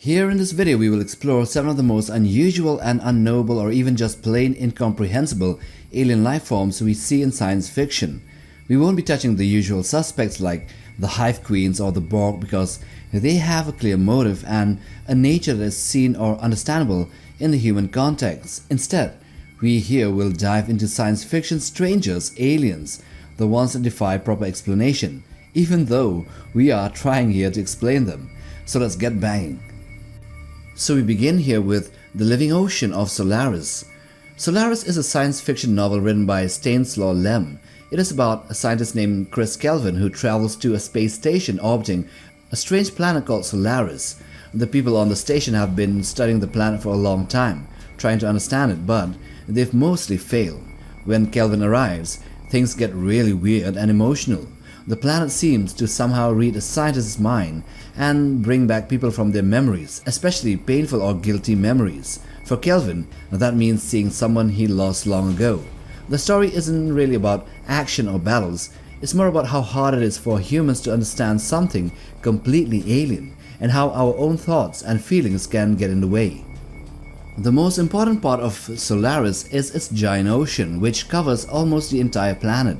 Here in this video we will explore 7 of the most unusual and unknowable or even just plain incomprehensible alien life forms we see in science fiction. We won't be touching the usual suspects like the hive queens or the borg because they have a clear motive and a nature that is seen or understandable in the human context. Instead, we here will dive into science fiction strangers, aliens, the ones that defy proper explanation, even though we are trying here to explain them. So let's get banging. So we begin here with The Living Ocean of Solaris. Solaris is a science fiction novel written by Stanislaw Lem. It is about a scientist named Chris Kelvin who travels to a space station orbiting a strange planet called Solaris. The people on the station have been studying the planet for a long time, trying to understand it, but they've mostly failed. When Kelvin arrives, things get really weird and emotional. The planet seems to somehow read a scientist's mind and bring back people from their memories, especially painful or guilty memories. For Kelvin, that means seeing someone he lost long ago. The story isn't really about action or battles, it's more about how hard it is for humans to understand something completely alien, and how our own thoughts and feelings can get in the way. The most important part of Solaris is its giant ocean, which covers almost the entire planet.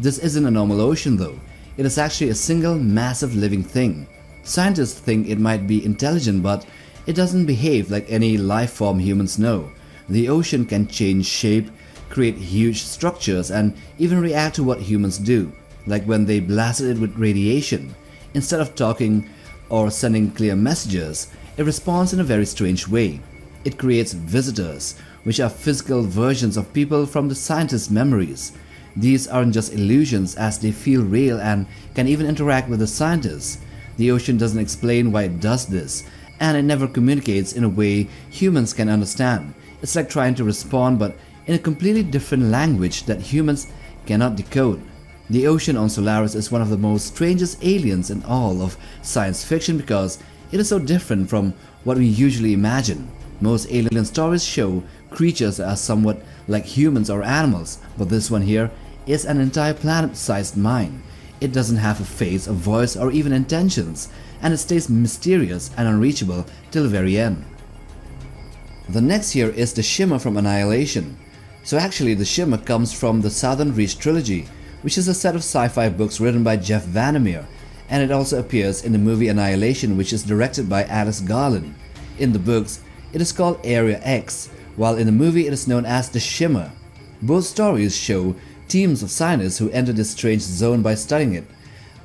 This isn't a normal ocean though, it is actually a single massive living thing. Scientists think it might be intelligent, but it doesn't behave like any life form humans know. The ocean can change shape, create huge structures, and even react to what humans do, like when they blasted it with radiation. Instead of talking or sending clear messages, it responds in a very strange way. It creates visitors, which are physical versions of people from the scientist's memories. These aren't just illusions, as they feel real and can even interact with the scientists. The ocean doesn't explain why it does this, and it never communicates in a way humans can understand. It's like trying to respond but in a completely different language that humans cannot decode. The ocean on Solaris is one of the most strangest aliens in all of science fiction because it is so different from what we usually imagine. Most alien stories show creatures that are somewhat like humans or animals, but this one here is an entire planet-sized mind. It doesn't have a face, a voice, or even intentions, and it stays mysterious and unreachable till the very end. The next here is the Shimmer from Annihilation. So actually the Shimmer comes from the Southern Reach trilogy, which is a set of sci-fi books written by Jeff Vandermeer, and it also appears in the movie Annihilation, which is directed by Alex Garland. In the books, it is called Area X, while in the movie it is known as the Shimmer. Both stories show teams of scientists who enter this strange zone by studying it,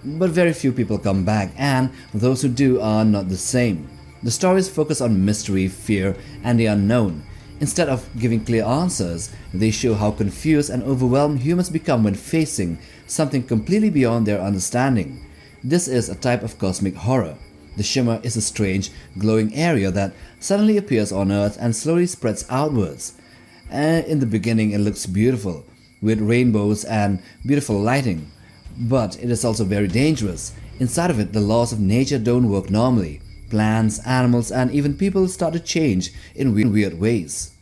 but very few people come back, and those who do are not the same. The stories focus on mystery, fear, and the unknown. Instead of giving clear answers, they show how confused and overwhelmed humans become when facing something completely beyond their understanding. This is a type of cosmic horror. The Shimmer is a strange, glowing area that suddenly appears on Earth and slowly spreads outwards. In the beginning it looks beautiful, with rainbows and beautiful lighting. But it is also very dangerous. Inside of it, the laws of nature don't work normally. Plants, animals, and even people start to change in weird ways.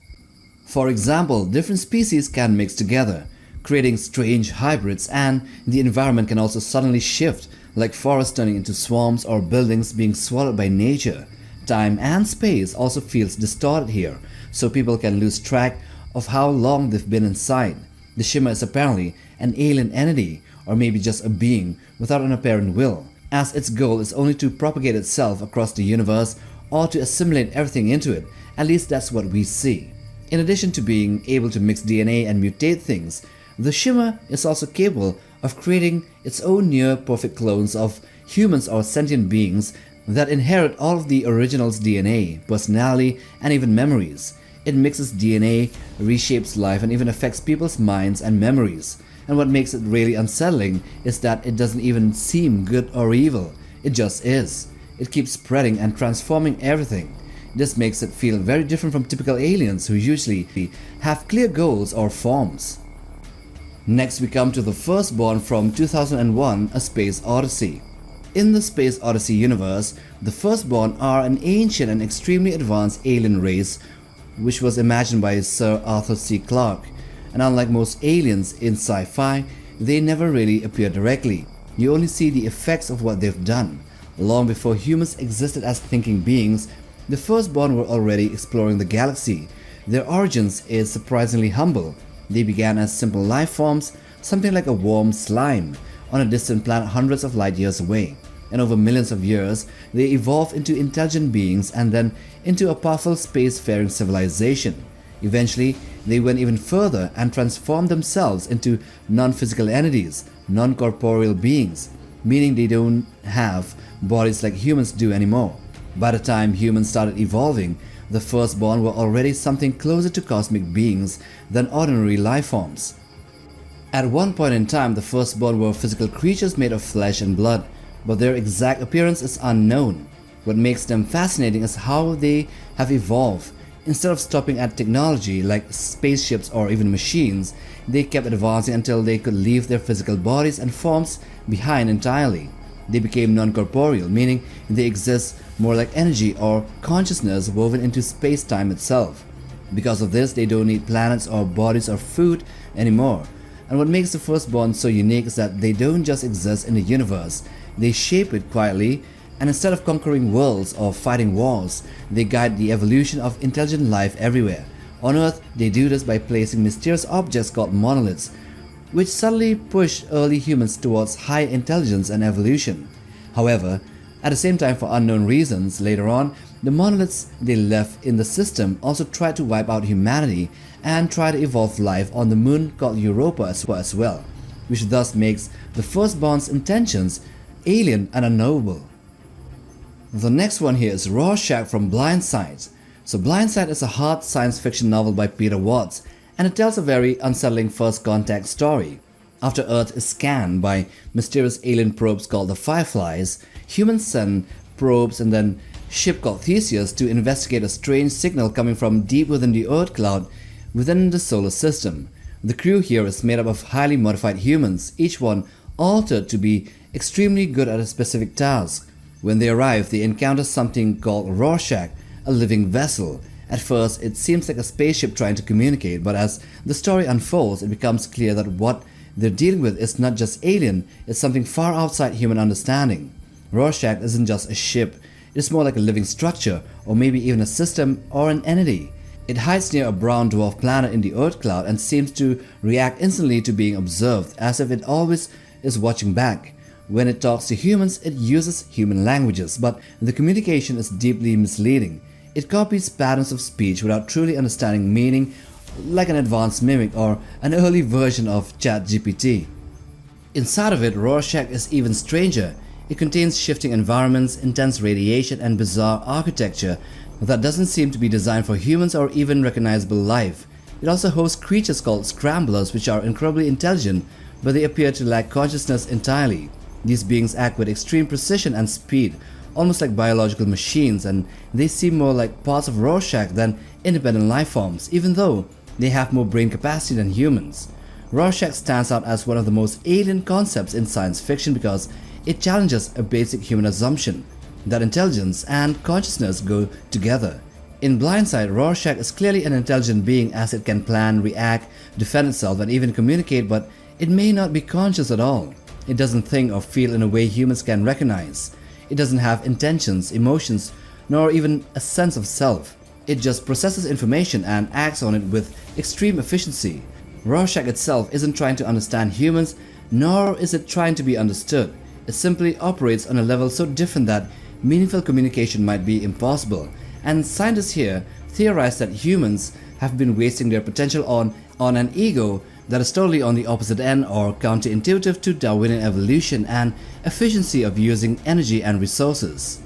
For example, different species can mix together, creating strange hybrids, and the environment can also suddenly shift, like forests turning into swamps or buildings being swallowed by nature. Time and space also feels distorted here, so people can lose track of how long they've been inside. The Shimmer is apparently an alien entity, or maybe just a being without an apparent will, as its goal is only to propagate itself across the universe or to assimilate everything into it. At least that's what we see. In addition to being able to mix DNA and mutate things, the Shimmer is also capable of creating its own near-perfect clones of humans or sentient beings that inherit all of the original's DNA, personality, and even memories. It mixes DNA, reshapes life, and even affects people's minds and memories. And what makes it really unsettling is that it doesn't even seem good or evil, it just is. It keeps spreading and transforming everything. This makes it feel very different from typical aliens who usually have clear goals or forms. Next we come to the Firstborn from 2001: A Space Odyssey. In the Space Odyssey universe, the Firstborn are an ancient and extremely advanced alien race which was imagined by Sir Arthur C. Clarke. And unlike most aliens in sci-fi, they never really appear directly. You only see the effects of what they've done. Long before humans existed as thinking beings, The firstborn were already exploring the galaxy. Their origins is surprisingly humble. They began as simple life forms, something like a warm slime, on a distant planet hundreds of light years away. And over millions of years, they evolved into intelligent beings and then into a powerful spacefaring civilization. Eventually, they went even further and transformed themselves into non-physical entities, non-corporeal beings, meaning they don't have bodies like humans do anymore. By the time humans started evolving, the firstborn were already something closer to cosmic beings than ordinary life forms. At one point in time, the firstborn were physical creatures made of flesh and blood, but their exact appearance is unknown. What makes them fascinating is how they have evolved. Instead of stopping at technology like spaceships or even machines, they kept advancing until they could leave their physical bodies and forms behind entirely. They became non-corporeal, meaning they exist more like energy or consciousness woven into space-time itself. Because of this, they don't need planets or bodies or food anymore. And what makes the firstborn so unique is that they don't just exist in the universe, they shape it quietly, and instead of conquering worlds or fighting wars, they guide the evolution of intelligent life everywhere. On Earth, they do this by placing mysterious objects called monoliths, which subtly push early humans towards high intelligence and evolution. However, at the same time, for unknown reasons, later on, the monoliths they left in the system also tried to wipe out humanity and try to evolve life on the moon called Europa as well, which thus makes the firstborn's intentions alien and unknowable. The next one here is Rorschach from Blindsight. So Blindsight is a hard science fiction novel by Peter Watts, and it tells a very unsettling first contact story. After Earth is scanned by mysterious alien probes called the Fireflies, humans send probes and then ship called Theseus to investigate a strange signal coming from deep within the Earth cloud within the solar system. The crew here is made up of highly modified humans, each one altered to be extremely good at a specific task. When they arrive, they encounter something called Rorschach, a living vessel. At first, it seems like a spaceship trying to communicate, but as the story unfolds, it becomes clear that what they're dealing with is not just alien, it's something far outside human understanding. Rorschach isn't just a ship, it's more like a living structure, or maybe even a system or an entity. It hides near a brown dwarf planet in the Earth cloud and seems to react instantly to being observed, as if it always is watching back. When it talks to humans, it uses human languages, but the communication is deeply misleading. It copies patterns of speech without truly understanding meaning, like an advanced mimic or an early version of ChatGPT. Inside of it, Rorschach is even stranger. It contains shifting environments, intense radiation, and bizarre architecture that doesn't seem to be designed for humans or even recognizable life. It also hosts creatures called scramblers, which are incredibly intelligent, but they appear to lack consciousness entirely. These beings act with extreme precision and speed, almost like biological machines, and they seem more like parts of Rorschach than independent life forms, even though they have more brain capacity than humans. Rorschach stands out as one of the most alien concepts in science fiction because it challenges a basic human assumption that intelligence and consciousness go together. In Blindsight, Rorschach is clearly an intelligent being as it can plan, react, defend itself, and even communicate, but it may not be conscious at all. It doesn't think or feel in a way humans can recognize. It doesn't have intentions, emotions, nor even a sense of self. It just processes information and acts on it with extreme efficiency. Rorschach itself isn't trying to understand humans, nor is it trying to be understood. It simply operates on a level so different that meaningful communication might be impossible. And scientists here theorize that humans have been wasting their potential on an ego that is totally on the opposite end or counterintuitive to Darwinian evolution and efficiency of using energy and resources.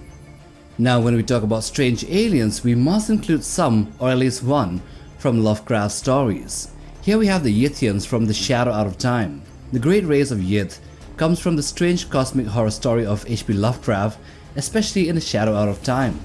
Now, when we talk about strange aliens, we must include some, or at least one, from Lovecraft's stories. Here we have the Yithians from The Shadow Out of Time. The great race of Yith comes from the strange cosmic horror story of H.P. Lovecraft, especially in The Shadow Out of Time.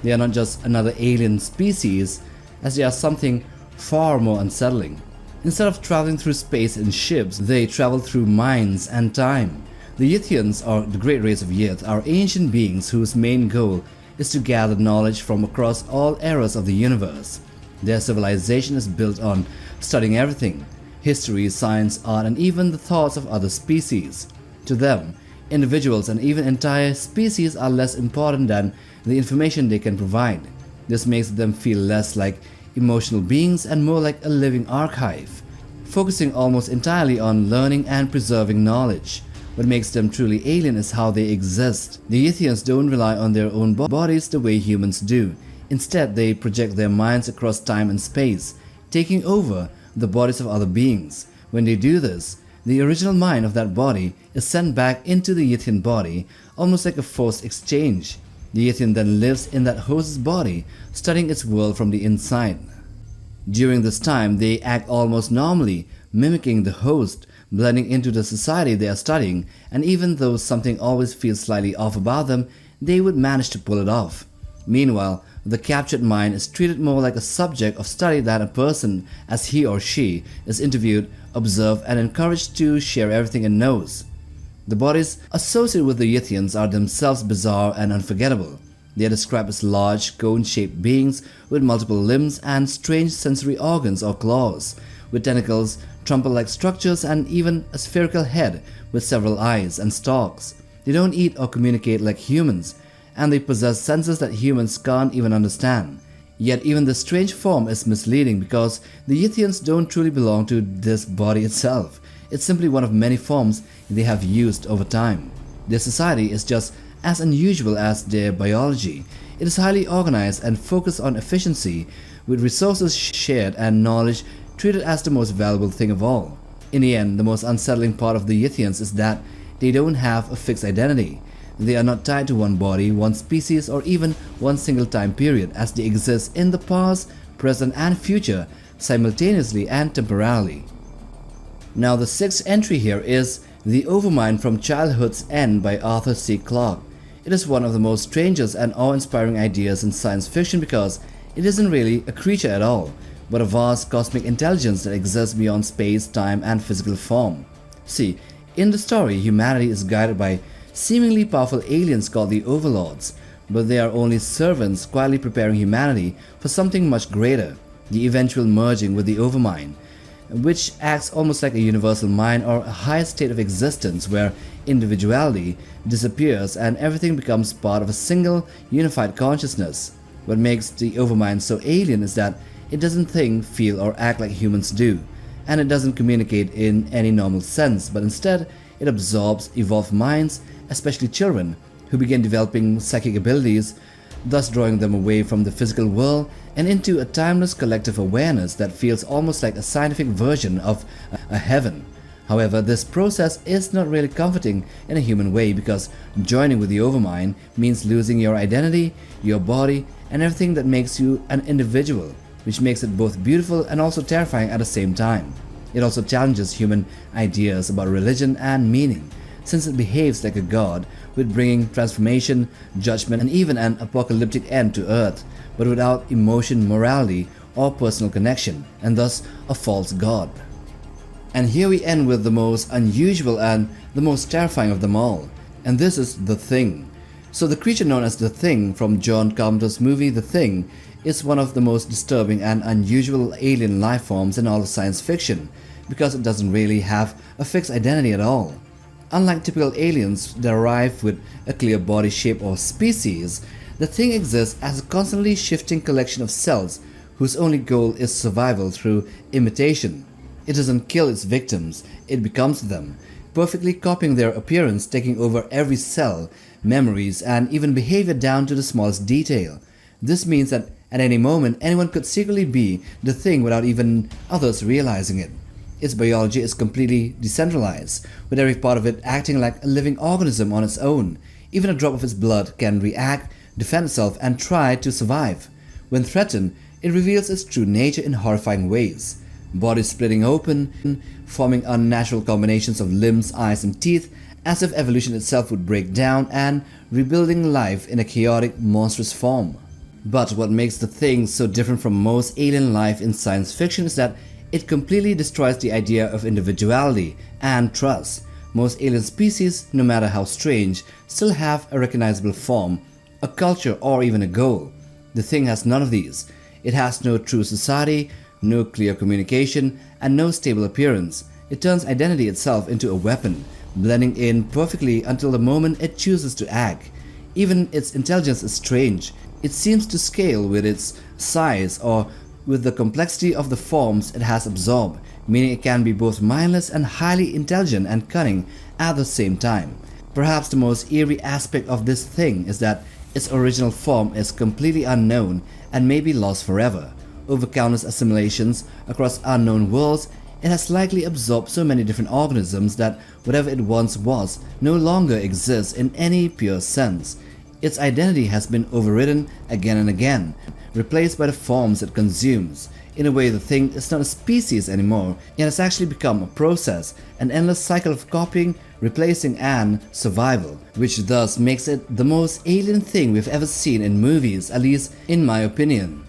They are not just another alien species, as they are something far more unsettling. Instead of traveling through space in ships, they travel through minds and time. The Yithians, or the great race of Yith, are ancient beings whose main goal is to gather knowledge from across all eras of the universe. Their civilization is built on studying everything: history, science, art, and even the thoughts of other species. To them, individuals and even entire species are less important than the information they can provide. This makes them feel less like emotional beings and more like a living archive, focusing almost entirely on learning and preserving knowledge. What makes them truly alien is how they exist. The Yithians don't rely on their own bodies the way humans do. Instead, they project their minds across time and space, taking over the bodies of other beings. When they do this, the original mind of that body is sent back into the Yithian body, almost like a forced exchange. The Yithian then lives in that host's body, studying its world from the inside. During this time, they act almost normally, mimicking the host, blending into the society they are studying, and even though something always feels slightly off about them, they would manage to pull it off. Meanwhile, the captured mind is treated more like a subject of study than a person, as he or she is interviewed, observed, and encouraged to share everything it knows. The bodies associated with the Yithians are themselves bizarre and unforgettable. They are described as large, cone-shaped beings with multiple limbs and strange sensory organs or claws, with tentacles, trumpet-like structures, and even a spherical head with several eyes and stalks. They don't eat or communicate like humans, and they possess senses that humans can't even understand. Yet even this strange form is misleading because the Yithians don't truly belong to this body itself. It's simply one of many forms they have used over time. Their society is just as unusual as their biology. It is highly organized and focused on efficiency, with resources shared and knowledge treated as the most valuable thing of all. In the end, the most unsettling part of the Yithians is that they don't have a fixed identity. They are not tied to one body, one species, or even one single time period, as they exist in the past, present, and future simultaneously and temporarily. Now, the sixth entry here is The Overmind from Childhood's End by Arthur C. Clarke. It is one of the most strangest and awe-inspiring ideas in science fiction because it isn't really a creature at all, but a vast cosmic intelligence that exists beyond space, time, and physical form. See, in the story, humanity is guided by seemingly powerful aliens called the Overlords, but they are only servants quietly preparing humanity for something much greater, the eventual merging with the Overmind, which acts almost like a universal mind or a higher state of existence where individuality disappears and everything becomes part of a single, unified consciousness. What makes the Overmind so alien is that it doesn't think, feel, or act like humans do, and it doesn't communicate in any normal sense, but instead it absorbs evolved minds, especially children, who begin developing psychic abilities, thus drawing them away from the physical world and into a timeless collective awareness that feels almost like a scientific version of a heaven. However, this process is not really comforting in a human way because joining with the Overmind means losing your identity, your body, and everything that makes you an individual, which makes it both beautiful and also terrifying at the same time. It also challenges human ideas about religion and meaning, since it behaves like a god, with bringing transformation, judgment, and even an apocalyptic end to Earth, but without emotion, morality, or personal connection, and thus a false god. And here we end with the most unusual and the most terrifying of them all, and this is The Thing. So the creature known as The Thing from John Carpenter's movie The Thing is one of the most disturbing and unusual alien life forms in all of science fiction, because it doesn't really have a fixed identity at all. Unlike typical aliens that arrive with a clear body shape or species, the Thing exists as a constantly shifting collection of cells whose only goal is survival through imitation. It doesn't kill its victims, it becomes them, perfectly copying their appearance, taking over every cell, memories, and even behavior down to the smallest detail. This means that at any moment anyone could secretly be the Thing without even others realizing it. Its biology is completely decentralized, with every part of it acting like a living organism on its own. Even a drop of its blood can react, defend itself, and try to survive. When threatened, it reveals its true nature in horrifying ways. Bodies splitting open, forming unnatural combinations of limbs, eyes, and teeth, as if evolution itself would break down, and rebuilding life in a chaotic, monstrous form. But what makes the Thing so different from most alien life in science fiction is that it completely destroys the idea of individuality and trust. Most alien species, no matter how strange, still have a recognizable form, a culture, or even a goal. The Thing has none of these. It has no true society, no clear communication, and no stable appearance. It turns identity itself into a weapon, blending in perfectly until the moment it chooses to act. Even its intelligence is strange. It seems to scale with its size or with the complexity of the forms it has absorbed, meaning it can be both mindless and highly intelligent and cunning at the same time. Perhaps the most eerie aspect of this thing is that its original form is completely unknown and may be lost forever. Over countless assimilations across unknown worlds, it has likely absorbed so many different organisms that whatever it once was no longer exists in any pure sense. Its identity has been overridden again and again, replaced by the forms it consumes. In a way, the thing is not a species anymore, it has actually become a process, an endless cycle of copying, replacing, and survival, which thus makes it the most alien thing we've ever seen in movies, at least in my opinion.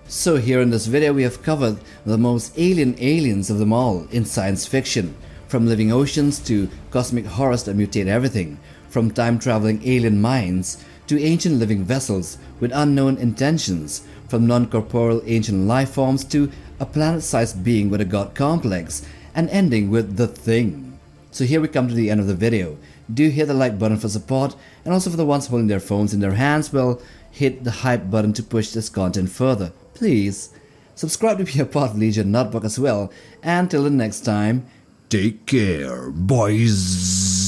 So here in this video we have covered the most alien aliens of them all in science fiction, from living oceans to cosmic horrors that mutate everything, from time-traveling alien minds to ancient living vessels with unknown intentions, from non-corporeal ancient life forms to a planet-sized being with a god complex, and ending with the Thing. So here we come to the end of the video. Do hit the like button for support, and also for the ones holding their phones in their hands, well, hit the hype button to push this content further. Please subscribe to be a part of Legion Notebook as well, and till the next time, take care, boys.